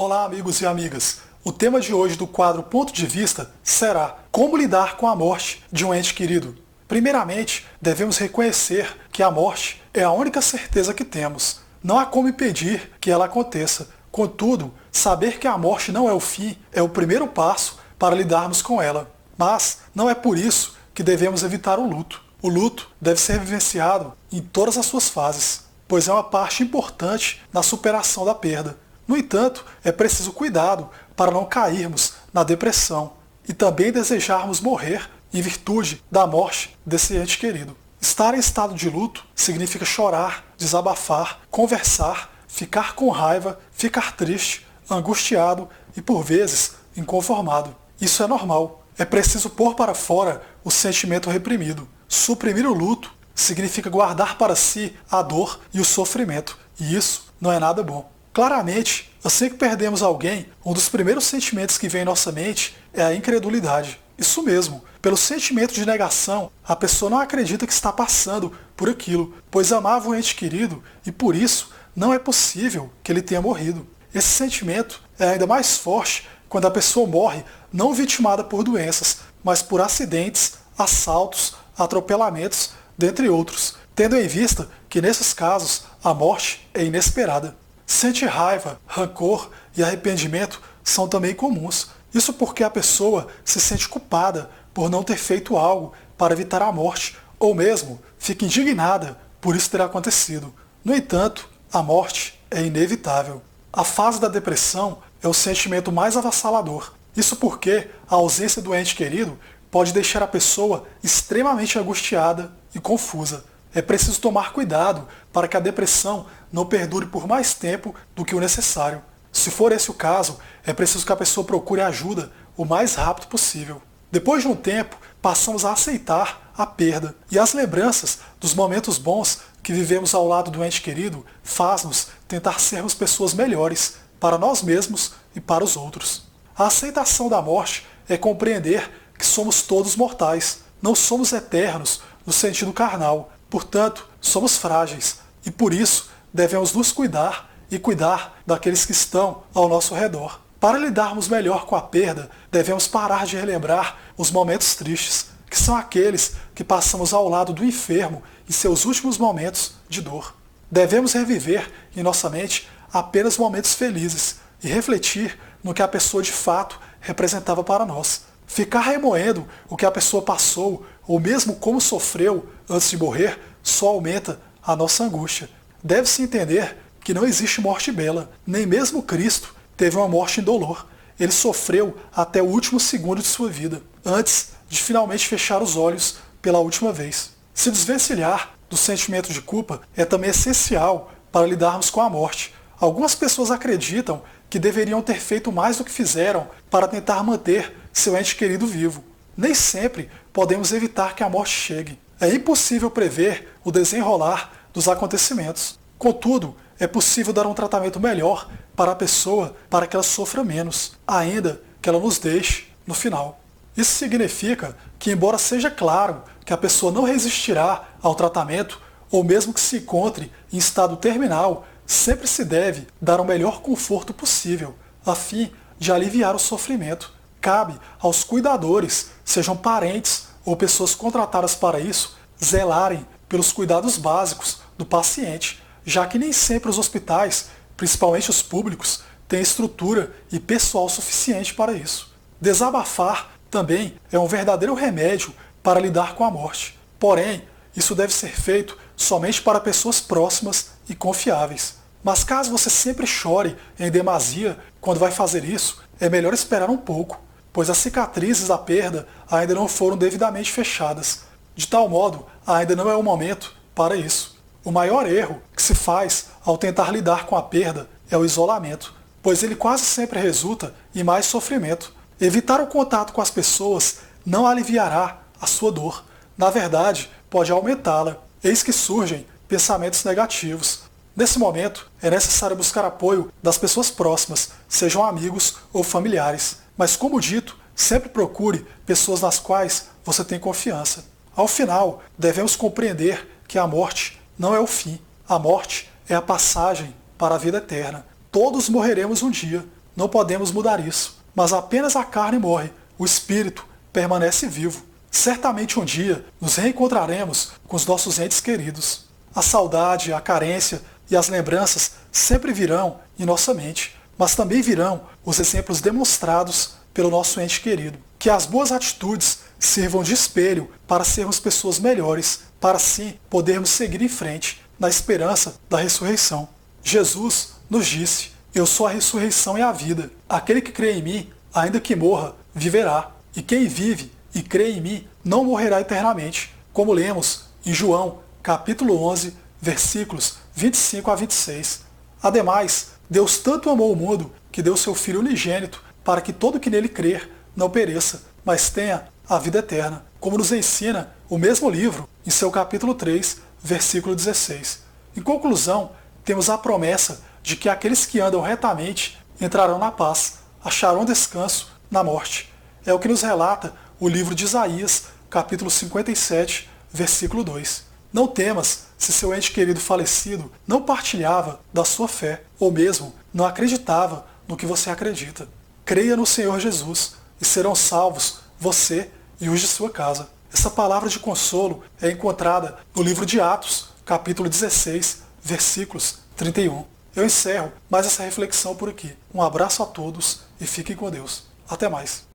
Olá, amigos e amigas. O tema de hoje do quadro Ponto de Vista será como lidar com a morte de um ente querido. Primeiramente, devemos reconhecer que a morte é a única certeza que temos. Não há como impedir que ela aconteça. Contudo, saber que a morte não é o fim é o primeiro passo para lidarmos com ela. Mas não é por isso que devemos evitar o luto. O luto deve ser vivenciado em todas as suas fases, pois é uma parte importante na superação da perda. No entanto, é preciso cuidado para não cairmos na depressão e também desejarmos morrer em virtude da morte desse ente querido. Estar em estado de luto significa chorar, desabafar, conversar, ficar com raiva, ficar triste, angustiado e, por vezes, inconformado. Isso é normal. É preciso pôr para fora o sentimento reprimido. Suprimir o luto significa guardar para si a dor e o sofrimento, e isso não é nada bom. Claramente, assim que perdemos alguém, um dos primeiros sentimentos que vem em nossa mente é a incredulidade. Isso mesmo, pelo sentimento de negação, a pessoa não acredita que está passando por aquilo, pois amava um ente querido e por isso não é possível que ele tenha morrido. Esse sentimento é ainda mais forte quando a pessoa morre não vitimada por doenças, mas por acidentes, assaltos, atropelamentos, dentre outros, tendo em vista que nesses casos a morte é inesperada. Sentir raiva, rancor e arrependimento são também comuns. Isso porque a pessoa se sente culpada por não ter feito algo para evitar a morte, ou mesmo fica indignada por isso ter acontecido. No entanto, a morte é inevitável. A fase da depressão é o sentimento mais avassalador. Isso porque a ausência do ente querido pode deixar a pessoa extremamente angustiada e confusa. É preciso tomar cuidado para que a depressão não perdure por mais tempo do que o necessário. Se for esse o caso, é preciso que a pessoa procure ajuda o mais rápido possível. Depois de um tempo, passamos a aceitar a perda, e as lembranças dos momentos bons que vivemos ao lado do ente querido faz-nos tentar sermos pessoas melhores para nós mesmos e para os outros. A aceitação da morte é compreender que somos todos mortais, não somos eternos no sentido carnal. Portanto, somos frágeis e por isso devemos nos cuidar e cuidar daqueles que estão ao nosso redor. Para lidarmos melhor com a perda, devemos parar de relembrar os momentos tristes, que são aqueles que passamos ao lado do enfermo em seus últimos momentos de dor. Devemos reviver em nossa mente apenas momentos felizes e refletir no que a pessoa de fato representava para nós. Ficar remoendo o que a pessoa passou ou mesmo como sofreu antes de morrer só aumenta a nossa angústia. Deve-se entender que não existe morte bela. Nem mesmo Cristo teve uma morte indolor. Ele sofreu até o último segundo de sua vida, antes de finalmente fechar os olhos pela última vez. Se desvencilhar do sentimento de culpa é também essencial para lidarmos com a morte. Algumas pessoas acreditam que deveriam ter feito mais do que fizeram para tentar manter seu ente querido vivo. Nem sempre podemos evitar que a morte chegue. É impossível prever o desenrolar dos acontecimentos. Contudo, é possível dar um tratamento melhor para a pessoa para que ela sofra menos, ainda que ela nos deixe no final. Isso significa que, embora seja claro que a pessoa não resistirá ao tratamento, ou mesmo que se encontre em estado terminal, sempre se deve dar o melhor conforto possível, a fim de aliviar o sofrimento. Cabe aos cuidadores, sejam parentes ou pessoas contratadas para isso, zelarem pelos cuidados básicos do paciente, já que nem sempre os hospitais, principalmente os públicos, têm estrutura e pessoal suficiente para isso. Desabafar também é um verdadeiro remédio para lidar com a morte. Porém, isso deve ser feito somente para pessoas próximas e confiáveis. Mas caso você sempre chore em demasia quando vai fazer isso, é melhor esperar um pouco, pois as cicatrizes da perda ainda não foram devidamente fechadas. De tal modo, ainda não é o momento para isso. O maior erro que se faz ao tentar lidar com a perda é o isolamento, pois ele quase sempre resulta em mais sofrimento. Evitar o contato com as pessoas não aliviará a sua dor. Na verdade, pode aumentá-la. Eis que surgem pensamentos negativos. Nesse momento, é necessário buscar apoio das pessoas próximas, sejam amigos ou familiares. Mas, como dito, sempre procure pessoas nas quais você tem confiança. Ao final, devemos compreender que a morte não é o fim. A morte é a passagem para a vida eterna. Todos morreremos um dia. não podemos mudar isso. Mas apenas a carne morre, o espírito permanece vivo. Certamente um dia nos reencontraremos com os nossos entes queridos. A saudade, a carência e as lembranças sempre virão em nossa mente, mas também virão os exemplos demonstrados pelo nosso ente querido. Que as boas atitudes sirvam de espelho para sermos pessoas melhores, para assim podermos seguir em frente, na esperança da ressurreição. Jesus nos disse: eu sou a ressurreição e a vida. Aquele que crê em mim, ainda que morra, viverá. E quem vive e crê em mim não morrerá eternamente, como lemos em João, capítulo 11, versículos 25 a 26. Ademais, Deus tanto amou o mundo que deu seu Filho unigênito para que todo que nele crer não pereça, mas tenha a vida eterna, como nos ensina o mesmo livro em seu capítulo 3, versículo 16. Em conclusão, temos a promessa de que aqueles que andam retamente entrarão na paz, acharão descanso na morte. É o que nos relata o livro de Isaías, capítulo 57, versículo 2. Não temas se seu ente querido falecido não partilhava da sua fé, ou mesmo não acreditava no que você acredita. Creia no Senhor Jesus e serão salvos você e os de sua casa. Essa palavra de consolo é encontrada no livro de Atos, capítulo 16, versículos 31. Eu encerro mais essa reflexão por aqui. Um abraço a todos e fiquem com Deus. Até mais.